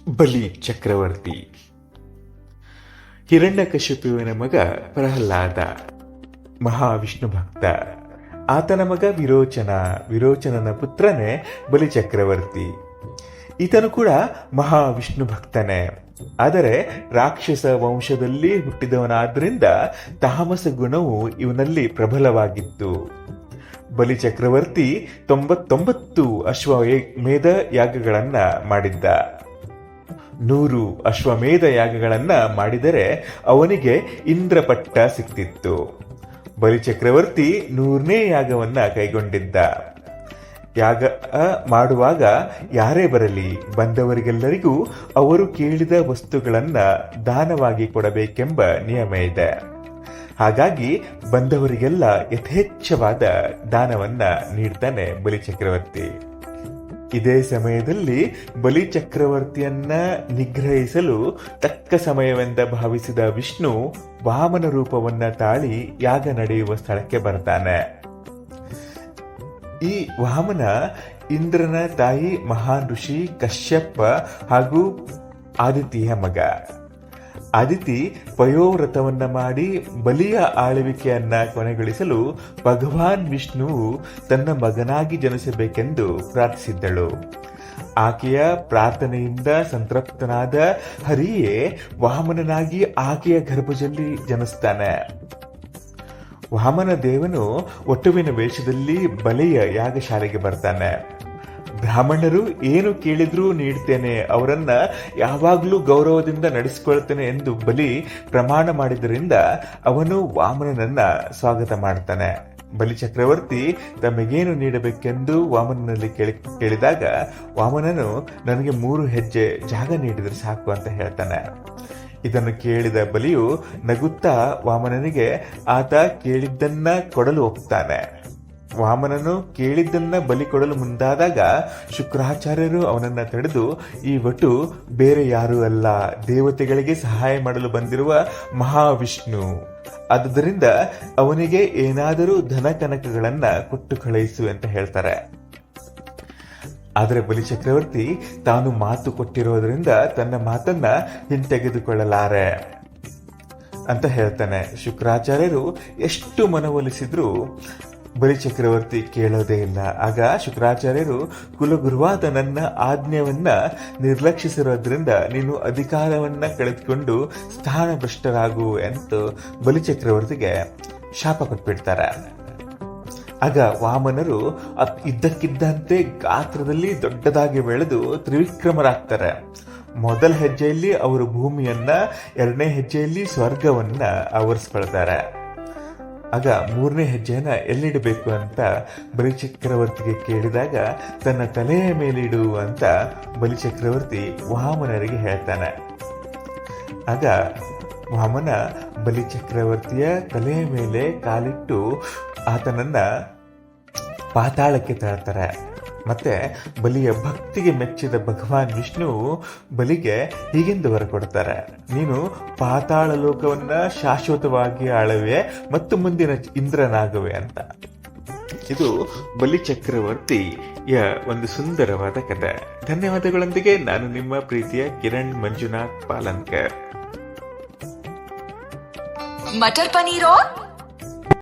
ಬಲಿ ಚಕ್ರವರ್ತಿ. ಹಿರಣ್ಯಕಶಿಪುವಿನ ಮಗ ಪ್ರಹ್ಲಾದ ಮಹಾವಿಷ್ಣು ಭಕ್ತ. ಆತನ ಮಗ ವಿರೋಚನನ ಪುತ್ರನೇ ಬಲಿ ಚಕ್ರವರ್ತಿ. ಈತನು ಕೂಡ ಮಹಾವಿಷ್ಣು ಭಕ್ತನೇ. ಆದರೆ ರಾಕ್ಷಸ ವಂಶದಲ್ಲಿ ಹುಟ್ಟಿದವನಾದ್ರಿಂದ ತಾಮಸ ಗುಣವು ಇವನಲ್ಲಿ ಪ್ರಬಲವಾಗಿತ್ತು. ಬಲಿ ಚಕ್ರವರ್ತಿ 99 ಅಶ್ವಮೇಧ ಯಾಗಗಳನ್ನ ಮಾಡಿದ್ದ. 100 ಅಶ್ವಮೇಧ ಯಾಗಗಳನ್ನ ಮಾಡಿದರೆ ಅವನಿಗೆ ಇಂದ್ರ ಪಟ್ಟ ಸಿಕ್ತಿತ್ತು. ಬಲಿ ಚಕ್ರವರ್ತಿ 100ನೇ ಯಾಗವನ್ನ ಕೈಗೊಂಡಿದ್ದ. ಯಾಗ ಮಾಡುವಾಗ ಯಾರೇ ಬರಲಿ ಬಂದವರಿಗೆಲ್ಲರಿಗೂ ಅವರು ಕೇಳಿದ ವಸ್ತುಗಳನ್ನ ದಾನವಾಗಿ ಕೊಡಬೇಕೆಂಬ ನಿಯಮ ಇದೆ. ಹಾಗಾಗಿ ಬಂದವರಿಗೆಲ್ಲ ಯಥೇಚ್ಛವಾದ ದಾನವನ್ನ ನೀಡ್ತಾನೆ ಬಲಿ ಚಕ್ರವರ್ತಿ. ಇದೇ ಸಮಯದಲ್ಲಿ ಬಲಿ ಚಕ್ರವರ್ತಿಯನ್ನ ನಿಗ್ರಹಿಸಲು ತಕ್ಕ ಸಮಯವೆಂದ ಭಾವಿಸಿದ ವಿಷ್ಣು ವಾಮನ ರೂಪವನ್ನ ತಾಳಿ ಯಾಗ ನಡೆಯುವ ಸ್ಥಳಕ್ಕೆ ಬರ್ತಾನೆ. ಈ ವಾಮನ ಇಂದ್ರನ ತಾಯಿ ಮಹಾನ್ ಋಷಿ ಕಶ್ಯಪ ಹಾಗೂ ಆದಿತಿಯ ಮಗ. ಆದಿತಿ ಪಯೋವ್ರತವನ್ನ ಮಾಡಿ ಬಲಿಯ ಆಳ್ವಿಕೆಯನ್ನ ಕೊನೆಗೊಳಿಸಲು ಭಗವಾನ್ ವಿಷ್ಣುವು ತನ್ನ ಮಗನಾಗಿ ಜನಿಸಬೇಕೆಂದು ಪ್ರಾರ್ಥಿಸಿದ್ದಳು. ಆಕೆಯ ಪ್ರಾರ್ಥನೆಯಿಂದ ಸಂತೃಪ್ತನಾದ ಹರಿಯೇ ವಾಮನನಾಗಿ ಆಕೆಯ ಗರ್ಭದಲ್ಲಿ ಜನಿಸ್ತಾನೆ. ವಾಮನ ದೇವನು ಒಟ್ಟುವಿನ ವೇಷದಲ್ಲಿ ಬಲಿಯ ಯಾಗಶಾಲೆಗೆ ಬರ್ತಾನೆ. ಬ್ರಾಹ್ಮಣರು ಏನು ಕೇಳಿದ್ರೂ ನೀಡ್ತೇನೆ, ಅವರನ್ನ ಯಾವಾಗ್ಲೂ ಗೌರವದಿಂದ ನಡೆಸಿಕೊಳ್ತೇನೆ ಎಂದು ಬಲಿ ಪ್ರಮಾಣ ಮಾಡಿದ್ದರಿಂದ ಅವನು ವಾಮನನನ್ನ ಸ್ವಾಗತ ಮಾಡ್ತಾನೆ. ಬಲಿ ಚಕ್ರವರ್ತಿ ತಮಗೇನು ನೀಡಬೇಕೆಂದು ವಾಮನನಲ್ಲಿ ಕೇಳಿದಾಗ ವಾಮನನು ನನಗೆ 3 ಹೆಜ್ಜೆ ಜಾಗ ನೀಡಿದ್ರೆ ಸಾಕು ಅಂತ ಹೇಳ್ತಾನೆ. ಇದನ್ನು ಕೇಳಿದ ಬಲಿಯು ನಗುತ್ತಾ ವಾಮನನಿಗೆ ಆತ ಕೇಳಿದ್ದನ್ನ ಕೊಡಲು ಒಪ್ತಾನೆ. ವಾಮನನು ಕೇಳಿದ್ದನ್ನ ಬಲಿ ಕೊಡಲು ಮುಂದಾದಾಗ ಶುಕ್ರಾಚಾರ್ಯರು ಅವನನ್ನ ತಡೆದು, ಈ ವಟು ಬೇರೆ ಯಾರೂ ಅಲ್ಲ, ದೇವತೆಗಳಿಗೆ ಸಹಾಯ ಮಾಡಲು ಬಂದಿರುವ ಮಹಾವಿಷ್ಣು. ಆದುದರಿಂದ ಅವನಿಗೆ ಏನಾದರೂ ಧನ ಕನಕಗಳನ್ನ ಕೊಟ್ಟು ಕಳುಹಿಸು ಅಂತ ಹೇಳ್ತಾರೆ. ಆದರೆ ಬಲಿ ಚಕ್ರವರ್ತಿ ತಾನು ಮಾತು ಕೊಟ್ಟಿರೋದ್ರಿಂದ ತನ್ನ ಮಾತನ್ನ ಹಿಂತೆಗೆದುಕೊಳ್ಳಲಾರೆ ಅಂತ ಹೇಳ್ತಾನೆ. ಶುಕ್ರಾಚಾರ್ಯರು ಎಷ್ಟು ಮನವೊಲಿಸಿದ್ರು ಬಲಿ ಚಕ್ರವರ್ತಿ ಕೇಳೋದೇ ಇಲ್ಲ. ಆಗ ಶುಕ್ರಾಚಾರ್ಯರು, ಕುಲಗುರುವಾದ ನನ್ನ ಆಜ್ಞೆಯನ್ನ ನಿರ್ಲಕ್ಷಿಸಿರೋದ್ರಿಂದ ನೀನು ಅಧಿಕಾರವನ್ನ ಕಳೆದುಕೊಂಡು ಸ್ಥಾನಭ್ರಷ್ಟರಾಗು ಎಂದು ಬಲಿ ಚಕ್ರವರ್ತಿಗೆ ಶಾಪ ಕೊಟ್ಬಿಡ್ತಾರೆ. ಆಗ ವಾಮನರು ಇದ್ದಕ್ಕಿದ್ದಂತೆ ಗಾತ್ರದಲ್ಲಿ ದೊಡ್ಡದಾಗಿ ಬೆಳೆದು ತ್ರಿವಿಕ್ರಮರಾಗ್ತಾರೆ. ಮೊದಲ ಹೆಜ್ಜೆಯಲ್ಲಿ ಅವರು ಭೂಮಿಯನ್ನ, 2ನೇ ಹೆಜ್ಜೆಯಲ್ಲಿ ಸ್ವರ್ಗವನ್ನ ಆವರಿಸ್ಕೊಳ್ತಾರೆ. ಆಗ 3ನೇ ಹೆಜ್ಜೆಯನ್ನ ಎಲ್ಲಿಡಬೇಕು ಅಂತ ಬಲಿ ಚಕ್ರವರ್ತಿಗೆ ಕೇಳಿದಾಗ ತನ್ನ ತಲೆಯ ಮೇಲಿಡು ಅಂತ ಬಲಿ ಚಕ್ರವರ್ತಿ ವಾಮನರಿಗೆ ಹೇಳ್ತಾನೆ. ಆಗ ವಾಮನ ಬಲಿ ಚಕ್ರವರ್ತಿಯ ತಲೆಯ ಮೇಲೆ ಕಾಲಿಟ್ಟು ಆತನನ್ನ ಪಾತಾಳಕ್ಕೆ ತಳ್ತಾರೆ. ಮತ್ತೆ ಬಲಿಯ ಭಕ್ತಿಗೆ ಮೆಚ್ಚಿದ ಭಗವಾನ್ ವಿಷ್ಣು ಬಲಿಗೆ ಹೀಗೆಂದು ವರ ಕೊಡ್ತಾರೆ, ನೀನು ಪಾತಾಳ ಲೋಕವನ್ನ ಶಾಶ್ವತವಾಗಿ ಆಳುವೆ ಮತ್ತು ಮುಂದಿನ ಇಂದ್ರನಾಗುವೆ ಅಂತ. ಇದು ಬಲಿ ಚಕ್ರವರ್ತಿಯ ಒಂದು ಸುಂದರವಾದ ಕಥೆ. ಧನ್ಯವಾದಗಳೊಂದಿಗೆ ನಾನು ನಿಮ್ಮ ಪ್ರೀತಿಯ ಕಿರಣ್ ಮಂಜುನಾಥ್ ಪಾಲನ್ಕರ್. मटर पनीर और